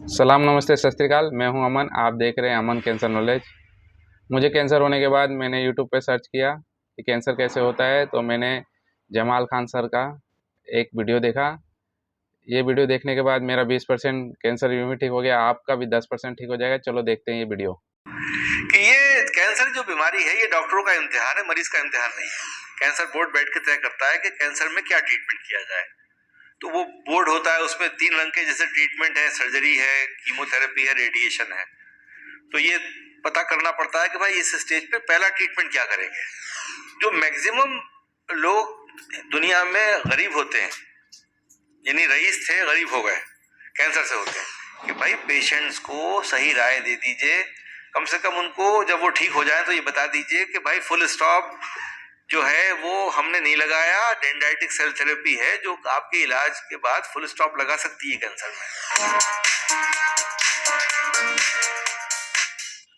सलाम, नमस्ते, सत श्री अकाल। मैं हूं अमन। आप देख रहे हैं अमन कैंसर नॉलेज। मुझे कैंसर होने के बाद मैंने यूट्यूब पे सर्च किया कि कैंसर कैसे होता है, तो मैंने जमाल खान सर का एक वीडियो देखा। ये वीडियो देखने के बाद मेरा 20% कैंसर यूं ही ठीक हो गया। आपका भी 10% ठीक हो जाएगा। चलो देखते हैं ये वीडियो। कि ये कैंसर जो बीमारी है, ये डॉक्टरों का इम्तिहान है, मरीज का इम्तिहान नहीं है। कैंसर बोर्ड बैठ के तय करता है कि कैंसर में क्या ट्रीटमेंट किया जाए। तो वो बोर्ड होता है, उसमें 3 रंग के जैसे ट्रीटमेंट है, सर्जरी है, कीमोथेरेपी है, रेडिएशन है। तो ये पता करना पड़ता है कि भाई इस स्टेज पे पहला ट्रीटमेंट क्या करेंगे। जो मैक्सिमम लोग दुनिया में गरीब होते हैं, यानी रईस थे गरीब हो गए, कैंसर से होते हैं, कि भाई पेशेंट्स को सही राय दे दीजिए। कम से कम उनको जब वो ठीक हो जाए तो ये बता दीजिए कि भाई फुल स्टॉप जो है वो हमने नहीं लगाया, डेंड्राइटिक सेल थेरेपी है जो आपके इलाज के बाद फुल स्टॉप लगा सकती है कैंसर में।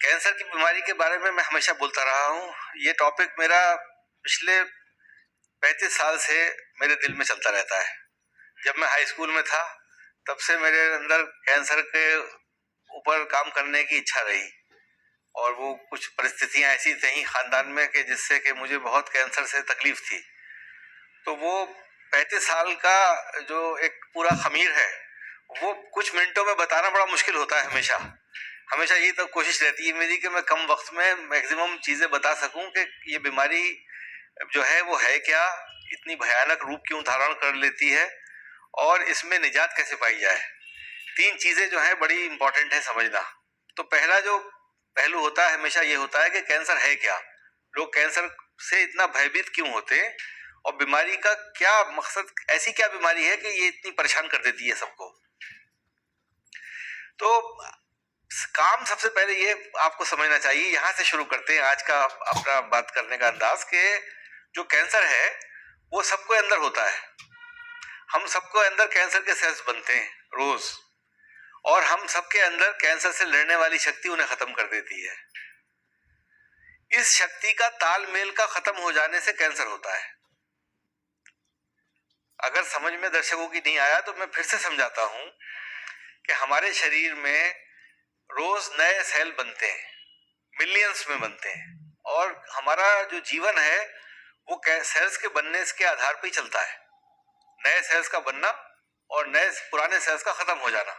कैंसर की बीमारी के बारे में मैं हमेशा बोलता रहा हूँ। ये टॉपिक मेरा पिछले 35 साल से मेरे दिल में चलता रहता है। जब मैं हाई स्कूल में था तब से मेरे अंदर कैंसर के ऊपर काम करने की इच्छा रही, और वो कुछ परिस्थितियां ऐसी थी खानदान में कि जिससे कि मुझे बहुत कैंसर से तकलीफ थी। तो वो 35 साल का जो एक पूरा खमीर है वो कुछ मिनटों में बताना बड़ा मुश्किल होता है। हमेशा हमेशा ये तो कोशिश रहती है मेरी कि मैं कम वक्त में मैक्सिमम चीजें बता सकूं कि ये बीमारी जो है वो है क्या, इतनी भयानक रूप क्यों धारण कर लेती है, और इसमें निजात कैसे पाई जाए। 3 चीजें जो है बड़ी इंपॉर्टेंट है समझना। तो पहला जो पहलू होता है हमेशा ये होता है कि कैंसर है क्या, लोग कैंसर से इतना भयभीत क्यों होते हैं, और बीमारी का क्या मकसद, ऐसी क्या बीमारी है कि ये इतनी परेशान कर देती है सबको। तो काम सबसे पहले ये आपको समझना चाहिए, यहां से शुरू करते हैं आज का अपना बात करने का अंदाज, के जो कैंसर है वो सबको अंदर होता है। हम सबको अंदर कैंसर के सेल्स बनते हैं रोज, और हम सबके अंदर कैंसर से लड़ने वाली शक्ति उन्हें खत्म कर देती है। इस शक्ति का तालमेल का खत्म हो जाने से कैंसर होता है। अगर समझ में दर्शकों की नहीं आया तो मैं फिर से समझाता हूं कि हमारे शरीर में रोज नए सेल बनते हैं, मिलियंस में बनते हैं, और हमारा जो जीवन है वो सेल्स के बनने के आधार पर ही चलता है। नए सेल्स का बनना और नए पुराने सेल्स का खत्म हो जाना,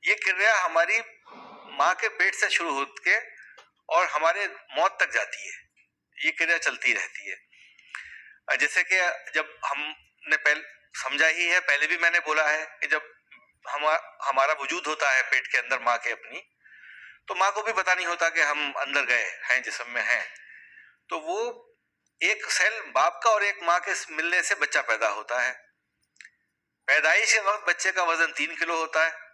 ये क्रिया हमारी माँ के पेट से शुरू होकर और हमारे मौत तक जाती है। ये क्रिया चलती रहती है। जैसे कि जब हमने पहले समझा ही है, पहले भी मैंने बोला है कि जब हमारा वजूद होता है पेट के अंदर माँ के अपनी, तो माँ को भी पता नहीं होता कि हम अंदर गए हैं, जिस्म में हैं। तो वो एक सेल बाप का और एक माँ के मिलने से बच्चा पैदा होता है। पैदाइश के वक्त बच्चे का वजन 3 किलो होता है।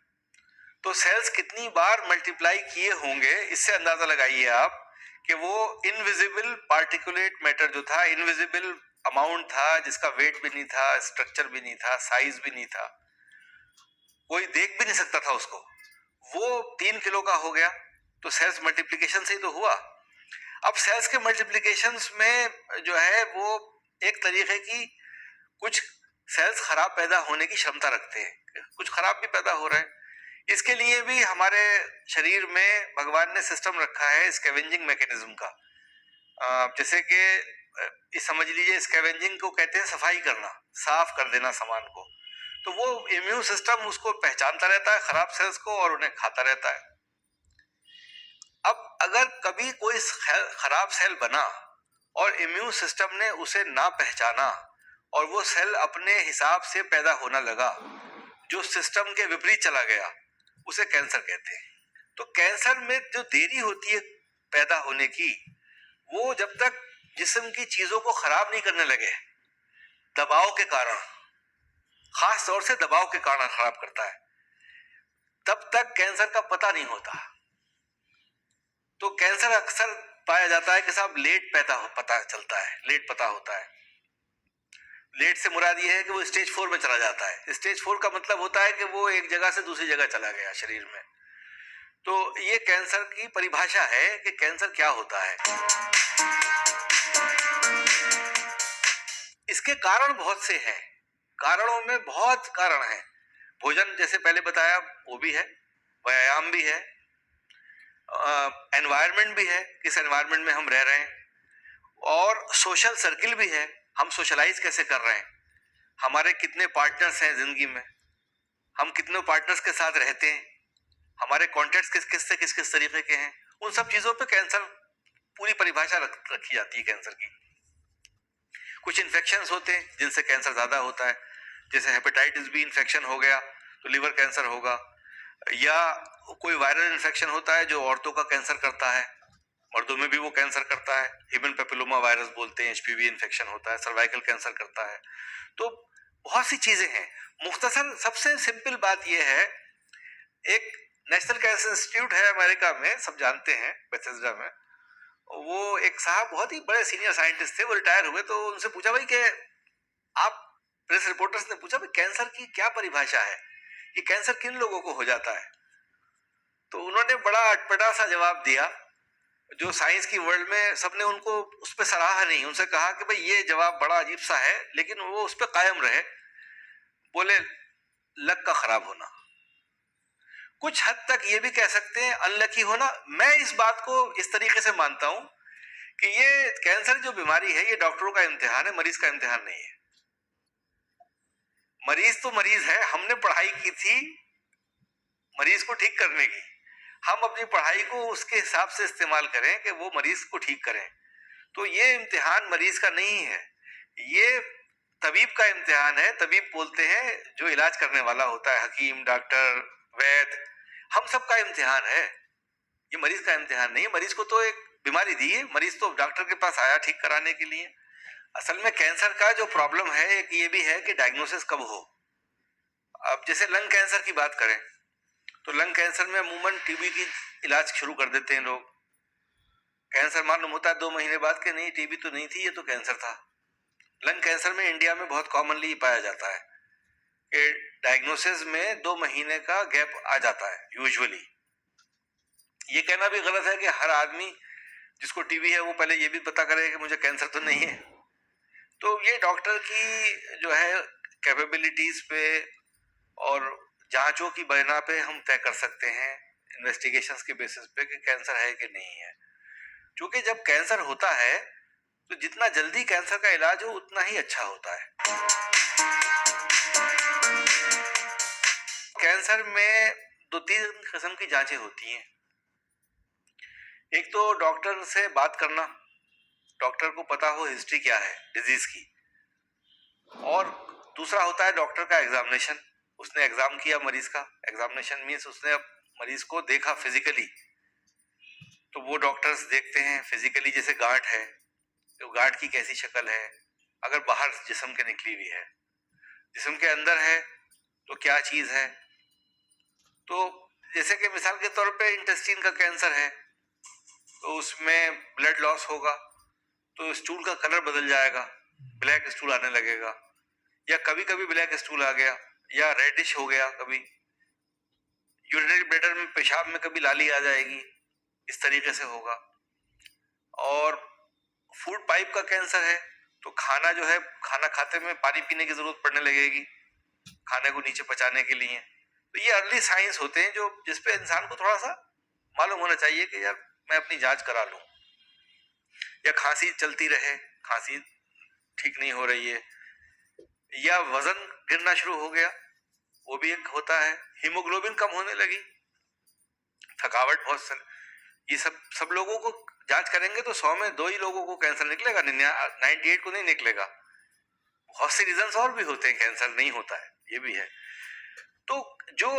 तो सेल्स कितनी बार मल्टीप्लाई किए होंगे, इससे अंदाजा लगाइए आप कि वो इनविजिबल पार्टिकुलेट मैटर जो था, इनविजिबल अमाउंट था, जिसका वेट भी नहीं था, स्ट्रक्चर भी नहीं था, साइज भी नहीं था, कोई देख भी नहीं सकता था उसको, वो 3 किलो का हो गया। तो सेल्स मल्टीप्लिकेशन से ही तो हुआ। अब सेल्स के मल्टीप्लिकेशन में जो है वो एक तरीके की, कुछ सेल्स खराब पैदा होने की क्षमता रखते हैं, कुछ खराब भी पैदा हो रहे हैं। इसके लिए भी हमारे शरीर में भगवान ने सिस्टम रखा है स्कैवेंजिंग मैकेनिज्म का। जैसे कि इस समझ लीजिए, स्कैवेंजिंग को कहते हैं सफाई करना, साफ कर देना सामान को। तो वो इम्यून सिस्टम उसको पहचानता रहता है खराब सेल्स को, और उन्हें खाता रहता है। अब अगर कभी कोई खराब सेल बना और इम्यून सिस्टम ने उसे ना पहचाना और वो सेल अपने हिसाब से पैदा होना लगा, जो सिस्टम के विपरीत चला गया, उसे कैंसर कहते हैं। तो कैंसर में जो देरी होती है पैदा होने की, वो जब तक जिस्म की चीजों को खराब नहीं करने लगे, दबाव के कारण, खास तौर से दबाव के कारण खराब करता है, तब तक कैंसर का पता नहीं होता। तो कैंसर अक्सर पाया जाता है कि साहब लेट पता चलता है, लेट पता होता है। लेट से मुराद ये है कि वो स्टेज 4 में चला जाता है। स्टेज 4 का मतलब होता है कि वो एक जगह से दूसरी जगह चला गया शरीर में। तो ये कैंसर की परिभाषा है कि कैंसर क्या होता है। इसके कारण बहुत से हैं, कारणों में बहुत कारण हैं। भोजन जैसे पहले बताया वो भी है, व्यायाम भी है, एनवायरनमेंट भी है, किस एनवायरनमेंट में हम रह रहे हैं, और सोशल सर्किल भी है, हम सोशलाइज कैसे कर रहे हैं, हमारे कितने पार्टनर्स हैं जिंदगी में, हम कितने पार्टनर्स के साथ रहते हैं, हमारे कॉन्टेक्ट्स किस किस तरीके के हैं। उन सब चीजों पे कैंसर पूरी परिभाषा रखी जाती है कैंसर की। कुछ इन्फेक्शंस होते हैं जिनसे कैंसर ज्यादा होता है, जैसे हेपेटाइटिस बी इन्फेक्शन हो गया तो लिवर कैंसर होगा, या कोई वायरल इन्फेक्शन होता है जो औरतों का कैंसर करता है, मर्दों में भी वो कैंसर करता है, ह्यूमन पेपिलोमा वायरस बोलते हैं, एचपीवी इन्फेक्शन होता है, सर्वाइकल कैंसर करता है। तो बहुत सी चीजें हैं। मुख्तसर सबसे सिंपल बात यह है, एक नेशनल कैंसर इंस्टीट्यूट है अमेरिका में, सब जानते हैं, बेथेस्डा में, वो एक साहब बहुत ही बड़े सीनियर साइंटिस्ट थे, वो रिटायर हुए, तो उनसे पूछा भाई कि आप, प्रेस रिपोर्टर्स ने पूछा भाई कैंसर की क्या परिभाषा है, ये कैंसर किन लोगों को हो जाता है? तो उन्होंने बड़ा अटपटा सा जवाब दिया, जो साइंस की वर्ल्ड में सबने उनको उस पर सराहा नहीं। उनसे कहा कि भाई ये जवाब बड़ा अजीब सा है, लेकिन वो उस पर कायम रहे। बोले लक का खराब होना, कुछ हद तक ये भी कह सकते हैं अनलकी होना। मैं इस बात को इस तरीके से मानता हूं कि ये कैंसर जो बीमारी है ये डॉक्टरों का इम्तिहान है, मरीज का इम्तिहान नहीं है। मरीज तो मरीज है, हमने पढ़ाई की थी मरीज को ठीक करने की, हम अपनी पढ़ाई को उसके हिसाब से इस्तेमाल करें कि वो मरीज को ठीक करें। तो ये इम्तिहान मरीज का नहीं है, ये तबीब का इम्तिहान है। तबीब बोलते हैं जो इलाज करने वाला होता है, हकीम, डॉक्टर, वैद्य, हम सब का इम्तिहान है, ये मरीज का इम्तिहान नहीं है। मरीज को तो एक बीमारी दी है, मरीज तो डॉक्टर के पास आया ठीक कराने के लिए। असल में कैंसर का जो प्रॉब्लम है एक ये भी है कि डायग्नोसिस कब हो। अब जैसे लंग कैंसर की बात करें तो लंग कैंसर में अमूमन टीबी की इलाज शुरू कर देते हैं लोग। कैंसर मालूम होता है 2 महीने बाद कि नहीं, टीबी तो नहीं थी, ये तो कैंसर था। लंग कैंसर में इंडिया में बहुत कॉमनली पाया जाता है कि डायग्नोसिस में 2 महीने का गैप आ जाता है यूजुअली। ये कहना भी गलत है कि हर आदमी जिसको टीबी है वो पहले ये भी पता करे कि मुझे कैंसर तो नहीं है। तो ये डॉक्टर की जो है कैपेबिलिटीज पे और जांचों की बिना पे हम तय कर सकते हैं, इन्वेस्टिगेशंस के बेसिस पे, कि कैंसर है कि नहीं है। क्योंकि जब कैंसर होता है तो जितना जल्दी कैंसर का इलाज हो उतना ही अच्छा होता है। कैंसर में 2-3 किस्म की जांचें होती हैं। एक तो डॉक्टर से बात करना, डॉक्टर को पता हो हिस्ट्री क्या है डिजीज की, और दूसरा होता है डॉक्टर का एग्जामिनेशन। उसने एग्जाम किया मरीज का, एग्जामिनेशन मीन्स उसने मरीज को देखा फिजिकली, तो वो डॉक्टर्स देखते हैं फिजिकली, जैसे गांठ है तो गांठ की कैसी शक्ल है, अगर बाहर जिस्म के निकली हुई है, जिस्म के अंदर है तो क्या चीज है। तो जैसे कि मिसाल के तौर पे इंटेस्टाइन का कैंसर है तो उसमें ब्लड लॉस होगा तो स्टूल का कलर बदल जाएगा, ब्लैक स्टूल आने लगेगा, या कभी कभी ब्लैक स्टूल आ गया या रेडिश हो गया, कभी यूरिनरी ब्लैडर में, पेशाब में कभी लाली आ जाएगी, इस तरीके से होगा। और फूड पाइप का कैंसर है तो खाना जो है, खाना खाते में पानी पीने की जरूरत पड़ने लगेगी खाने को नीचे पचाने के लिए। तो ये अर्ली साइंस होते हैं जो जिसपे इंसान को थोड़ा सा मालूम होना चाहिए कि यार मैं अपनी जांच करा लूं। या खांसी चलती रहे, खांसी ठीक नहीं हो रही है, या वजन गिरना शुरू हो गया, वो भी एक होता है। हीमोग्लोबिन कम होने लगी, थकावट बहुत, ये सब लोगों को जांच करेंगे तो 100 में 2 ही लोगों को कैंसर निकलेगा, 98 को नहीं निकलेगा। बहुत से रीजंस और भी होते हैं कैंसर नहीं होता है, ये भी है। तो जो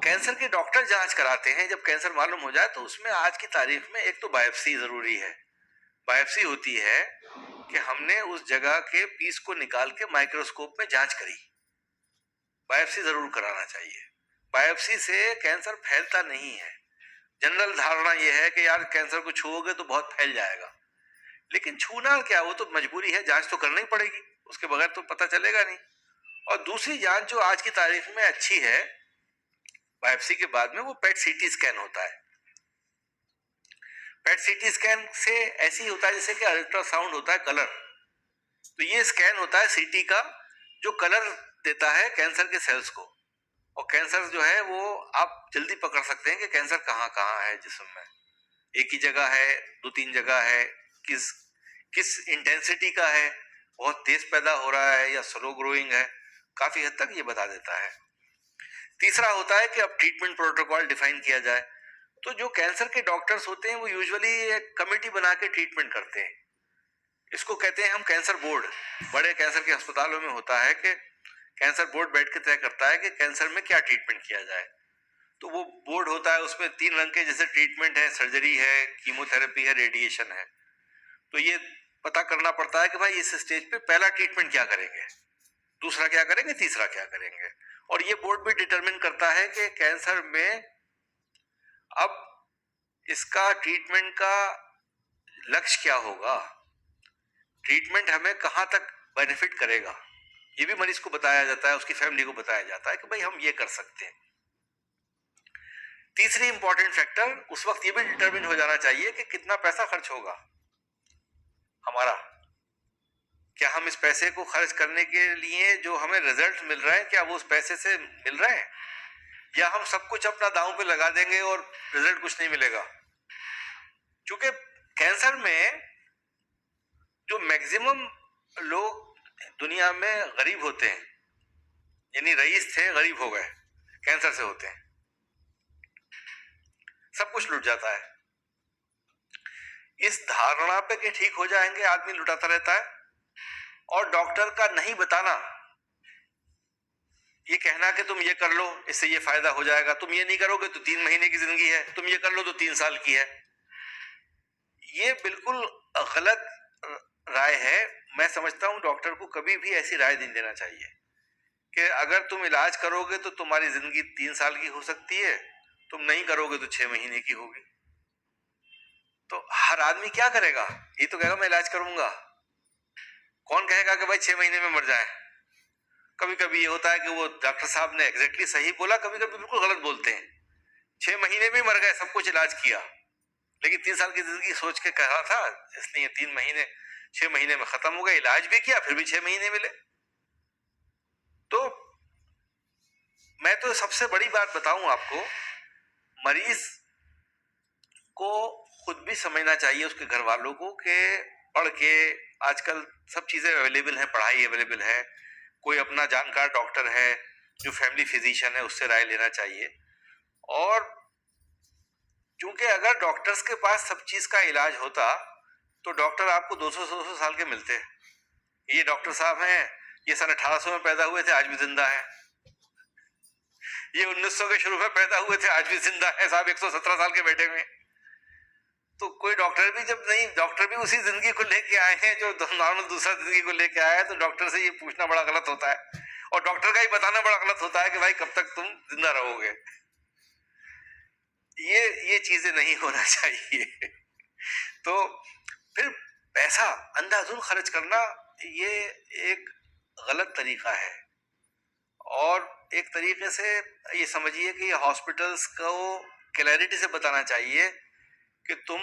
कैंसर के डॉक्टर जांच कराते हैं, जब कैंसर मालूम हो जाए तो उसमें आज की तारीख में एक तो बायोप्सी जरूरी है। बायोप्सी होती है कि हमने उस जगह के पीस को निकाल के माइक्रोस्कोप में जांच करी, बायोप्सी जरूर कराना चाहिए। बायोप्सी से कैंसर फैलता नहीं है। जनरल धारणा यह है कि यार कैंसर को छूओगे तो बहुत फैल जाएगा, लेकिन छूना क्या, वो तो मजबूरी है, जांच तो करनी पड़ेगी, उसके बगैर तो पता चलेगा नहीं। और दूसरी जांच जो आज की तारीख में अच्छी है बायोप्सी के बाद में, वो पेट सीटी स्कैन होता है। पेट सीटी स्कैन से ऐसी होता है जैसे कि अल्ट्रासाउंड होता है कलर, तो ये स्कैन होता है सीटी का जो कलर देता है कैंसर के सेल्स को। और कैंसर जो है वो आप जल्दी पकड़ सकते हैं कि कैंसर कहाँ कहाँ है जिस्म में, एक ही जगह है, 2-3 जगह है, किस किस इंटेंसिटी का है, बहुत तेज पैदा हो रहा है या स्लो ग्रोइंग है, काफी हद तक ये बता देता है। तीसरा होता है कि अब ट्रीटमेंट प्रोटोकॉल डिफाइन किया जाए। तो जो कैंसर के डॉक्टर्स होते हैं वो यूजुअली एक कमेटी बना के ट्रीटमेंट करते हैं, इसको कहते हैं हम कैंसर बोर्ड। बड़े कैंसर के अस्पतालों में होता है कि कैंसर बोर्ड बैठ के तय करता है कि कैंसर में क्या ट्रीटमेंट किया जाए। तो वो बोर्ड होता है, उसमें 3 रंग के जैसे ट्रीटमेंट है, सर्जरी है, कीमोथेरेपी है, रेडिएशन है। तो ये पता करना पड़ता है कि भाई इस स्टेज पे पहला ट्रीटमेंट क्या करेंगे, दूसरा क्या करेंगे, तीसरा क्या करेंगे। और ये बोर्ड भी डिटरमिन करता है कि कैंसर में अब इसका ट्रीटमेंट का लक्ष्य क्या होगा, ट्रीटमेंट हमें कहां तक बेनिफिट करेगा, ये भी मरीज को बताया जाता है, उसकी फैमिली को बताया जाता है कि भाई हम ये कर सकते हैं। तीसरी इंपॉर्टेंट फैक्टर उस वक्त ये भी डिटरमिन हो जाना चाहिए कि कितना पैसा खर्च होगा हमारा, क्या हम इस पैसे को खर्च करने के लिए जो हमें रिजल्ट मिल रहे हैं क्या वो उस पैसे से मिल रहे हैं, या हम सब कुछ अपना दांव पे लगा देंगे और रिजल्ट कुछ नहीं मिलेगा। क्योंकि कैंसर में जो मैक्सिमम लोग दुनिया में गरीब होते हैं, यानी रईस थे गरीब हो गए, कैंसर से होते हैं, सब कुछ लुट जाता है। इस धारणा पे कि ठीक हो जाएंगे आदमी लुटाता रहता है, और डॉक्टर का नहीं बताना, ये कहना कि तुम ये कर लो इससे ये फायदा हो जाएगा, तुम ये नहीं करोगे तो 3 महीने की जिंदगी है, तुम ये कर लो तो 3 साल की है, ये बिल्कुल गलत राय है। मैं समझता हूं डॉक्टर को कभी भी ऐसी राय नहीं देना चाहिए कि अगर तुम इलाज करोगे तो तुम्हारी जिंदगी 3 साल की हो सकती है, तुम नहीं करोगे तो 6 महीने की होगी। तो हर आदमी क्या करेगा, ये तो कहेगा मैं इलाज करूंगा, कौन कहेगा कि भाई 6 महीने में मर जाए। कभी कभी ये होता है कि वो डॉक्टर साहब ने एग्जैक्टली सही बोला, कभी कभी बिल्कुल गलत बोलते हैं, 6 महीने में मर गए, सब कुछ इलाज किया, लेकिन 3 साल की जिंदगी सोच के कहा था, इसलिए 6 महीने में खत्म हो गया, इलाज भी किया फिर भी 6 महीने मिले। तो मैं तो सबसे बड़ी बात बताऊं आपको, मरीज को खुद भी समझना चाहिए, उसके घर वालों को, कि पढ़ के आजकल सब चीजें अवेलेबल हैं, पढ़ाई अवेलेबल है, कोई अपना जानकार डॉक्टर है जो फैमिली फिजिशियन है उससे राय लेना चाहिए। और क्योंकि अगर डॉक्टर्स के पास सब चीज का इलाज होता तो डॉक्टर आपको 200 साल के मिलते। ये डॉक्टर साहब हैं, ये सन 1800 में पैदा हुए थे, आज भी जिंदा है। ये 1900 के शुरू में पैदा हुए थे, आज भी जिंदा है साहब, 117 साल के बेटे में। तो कोई डॉक्टर भी जब नहीं, डॉक्टर भी उसी जिंदगी को लेके आए हैं जो नॉर्मल दूसरा जिंदगी को लेके आया है, तो डॉक्टर से ये पूछना बड़ा गलत होता है, और डॉक्टर का ही बताना बड़ा गलत होता है कि भाई कब तक तुम जिंदा रहोगे। ये चीजें नहीं होना चाहिए। तो फिर पैसा अंधाधुंध खर्च करना ये एक गलत तरीका है, और एक तरीके से ये समझिए कि हॉस्पिटल्स को क्लैरिटी से बताना चाहिए कि तुम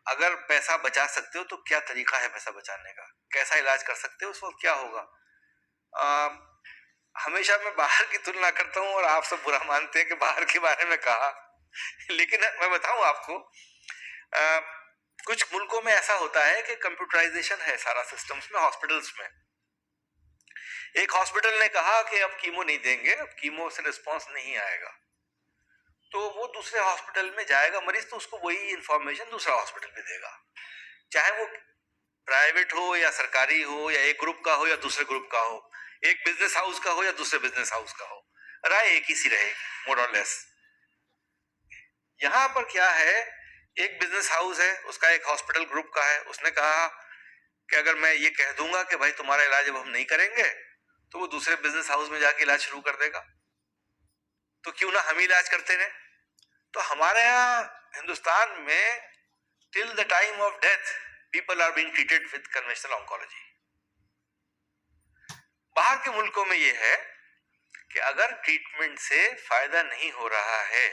अगर पैसा बचा सकते हो तो क्या तरीका है पैसा बचाने का, कैसा इलाज कर सकते हो, उस वक्त क्या होगा। हमेशा मैं बाहर की तुलना करता हूँ और आप सब बुरा मानते हैं कि बाहर के बारे में कहा, लेकिन मैं बताऊं आपको, कुछ मुल्कों में ऐसा होता है कि कंप्यूटराइजेशन है सारा सिस्टम्स में, हॉस्पिटल्स में। एक हॉस्पिटल ने कहा कि अब कीमो नहीं देंगे, अब कीमो से रिस्पॉन्स नहीं आएगा, तो वो दूसरे हॉस्पिटल में जाएगा मरीज, तो उसको वही इंफॉर्मेशन दूसरा हॉस्पिटल पे देगा, चाहे वो प्राइवेट हो या सरकारी हो, या एक ग्रुप का हो या दूसरे ग्रुप का हो, एक बिजनेस हाउस का हो या दूसरे बिजनेस हाउस का हो, राय एक ही सी रहेगी मोर और लेस। यहां पर क्या है, एक बिजनेस हाउस है, उसका एक हॉस्पिटल ग्रुप का है, उसने कहा कि अगर मैं ये कह दूंगा कि भाई तुम्हारा इलाज अब हम नहीं करेंगे, तो वो दूसरे बिजनेस हाउस में जाके इलाज शुरू कर देगा, तो क्यों ना हम ही इलाज करते रहे। तो हमारे यहाँ हिंदुस्तान में till the time of death people are being treated with conventional oncology. बाहर के मुल्कों में ये है कि अगर ट्रीटमेंट से फायदा नहीं हो रहा है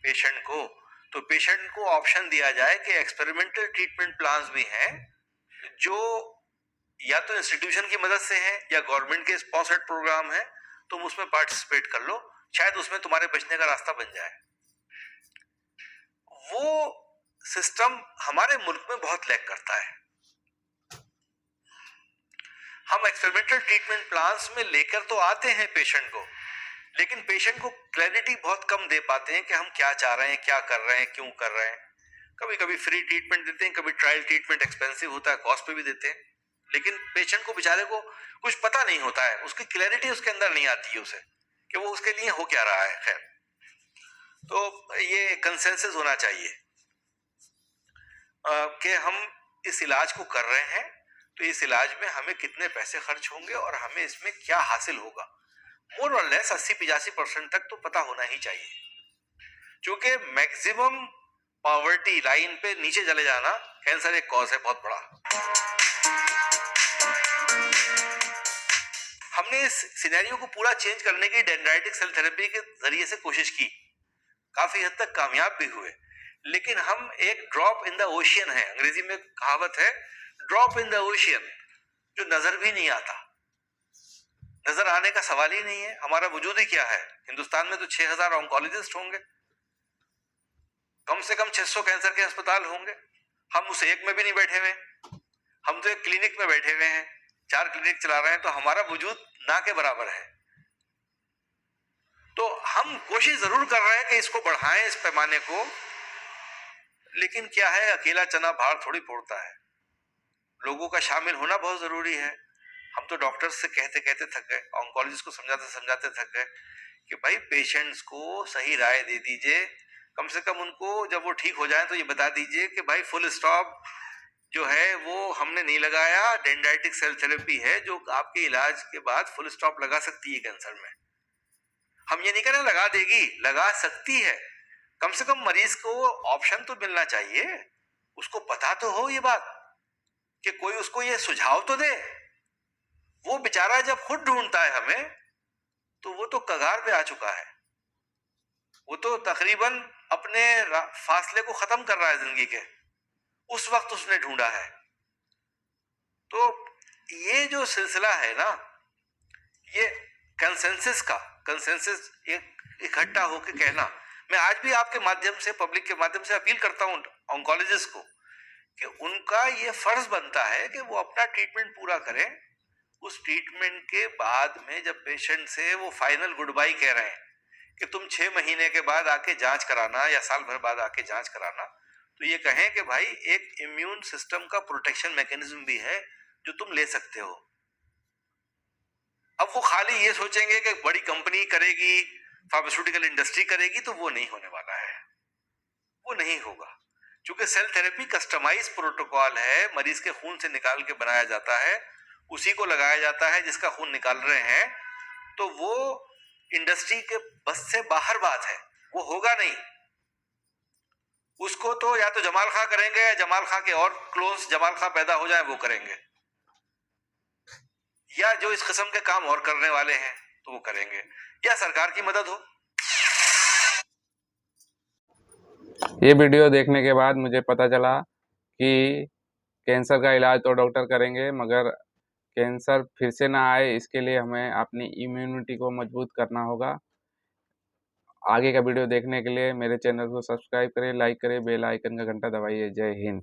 पेशेंट को, तो पेशेंट को ऑप्शन दिया जाए कि एक्सपेरिमेंटल ट्रीटमेंट प्लान्स भी हैं जो या तो इंस्टीट्यूशन की मदद से है या गवर्नमेंट के स्पॉन्सर्ड प्रोग्राम है, तुम उसमें पार्टिसिपेट कर लो, शायद उसमें तुम्हारे बचने का रास्ता बन जाए। वो सिस्टम हमारे मुल्क में बहुत लैक करता है। हम एक्सपेरिमेंटल ट्रीटमेंट प्लान्स में लेकर तो आते हैं पेशेंट को, लेकिन पेशेंट को क्लैरिटी बहुत कम दे पाते हैं कि हम क्या चाह रहे हैं, क्या कर रहे हैं, क्यों कर रहे हैं। कभी कभी फ्री ट्रीटमेंट देते हैं, कभी ट्रायल ट्रीटमेंट एक्सपेंसिव होता है, कॉस्ट पे भी देते हैं, लेकिन पेशेंट को बेचारे को कुछ पता नहीं होता है, उसकी क्लैरिटी उसके अंदर नहीं आती है उसे कि वो उसके लिए हो क्या रहा है। खैर, तो ये कंसेंसस होना चाहिए कि हम इस इलाज को कर रहे हैं तो इस इलाज में हमें कितने पैसे खर्च होंगे और हमें इसमें क्या हासिल होगा। मोर और लेस 80-85% तक तो पता होना ही चाहिए, क्योंकि मैक्सिमम पॉवर्टी लाइन पे नीचे चले जाना कैंसर एक कॉज है बहुत बड़ा। हमने इस सिनेरियो को पूरा चेंज करने की डेंड्राइटिक सेल थेरेपी के जरिए से कोशिश की, काफी हद तक कामयाब भी हुए, लेकिन हम एक ड्रॉप इन द ओशियन है, अंग्रेजी में कहावत है ड्रॉप इन द ओशियन, जो नजर भी नहीं आता। नजर आने का सवाल ही नहीं है। हमारा वजूद ही क्या है? हिंदुस्तान में तो 6000 ऑन्कोलॉजिस्ट होंगे, कम से कम 600 कैंसर के अस्पताल होंगे, हम उस एक में भी नहीं बैठे हुए। हम तो एक क्लिनिक में बैठे हुए हैं, 4 क्लिनिक चला रहे हैं, तो हमारा वजूद ना के बराबर है। तो हम कोशिश जरूर कर रहे हैं कि इसको बढ़ाएं, इस पैमाने को, लेकिन क्या है, अकेला चना भार थोड़ी फोड़ता है, लोगों का शामिल होना बहुत जरूरी है। हम तो डॉक्टर्स से कहते कहते थक गए, ऑन्कोलॉजिस्ट को समझाते समझाते थक गए कि भाई पेशेंट्स को सही राय दे दीजिए, कम से कम उनको जब वो ठीक हो जाए तो ये बता दीजिए कि भाई फुल स्टॉप जो है वो हमने नहीं लगाया, डेंड्राइटिक सेल थेरेपी है जो आपके इलाज के बाद फुल स्टॉप लगा सकती है कैंसर में। हम ये नहीं कह रहे लगा देगी, लगा सकती है, कम से कम मरीज को ऑप्शन तो मिलना चाहिए, उसको पता तो हो ये बात कि कोई उसको ये सुझाव तो दे। वो बेचारा जब खुद ढूंढता है हमें, तो वो तो कगार पे आ चुका है, वो तो तकरीबन अपने फासले को खत्म कर रहा है जिंदगी के, उस वक्त उसने ढूंढा है। तो ये जो सिलसिला है ना, ये कंसेंसस एक इकट्ठा होकर कहना, मैं आज भी आपके माध्यम से, पब्लिक के माध्यम से अपील करता हूं ऑन्कोलॉजिस्ट को कि उनका ये फर्ज बनता है कि वो अपना ट्रीटमेंट पूरा करें। उस ट्रीटमेंट के बाद में जब पेशेंट से वो फाइनल गुड बाय कह रहे हैं कि तुम 6 महीने के बाद आके जांच कराना या साल भर बाद आके जांच कराना, तो ये कहें कि भाई एक इम्यून सिस्टम का प्रोटेक्शन मैकेनिज्म भी है जो तुम ले सकते हो। अब वो खाली ये सोचेंगे कि बड़ी कंपनी करेगी, फार्मास्यूटिकल इंडस्ट्री करेगी, तो वो नहीं होने वाला है, वो नहीं होगा, क्योंकि सेल थेरेपी कस्टमाइज प्रोटोकॉल है, मरीज के खून से निकाल के बनाया जाता है, उसी को लगाया जाता है जिसका खून निकाल रहे हैं। तो वो इंडस्ट्री के बस से बाहर बात है, वो होगा नहीं। उसको तो या तो जमाल खां करेंगे या जमाल खां के और क्लोज जमाल खां पैदा हो जाए वो करेंगे, या जो इस किस्म के काम और करने वाले हैं तो वो करेंगे, या सरकार की मदद हो। ये वीडियो देखने के बाद मुझे पता चला कि कैंसर का इलाज तो डॉक्टर करेंगे, मगर कैंसर फिर से ना आए इसके लिए हमें अपनी इम्यूनिटी को मजबूत करना होगा। आगे का वीडियो देखने के लिए मेरे चैनल को सब्सक्राइब करें, लाइक करें, बेल आइकन का घंटा दबाइए। जय हिंद।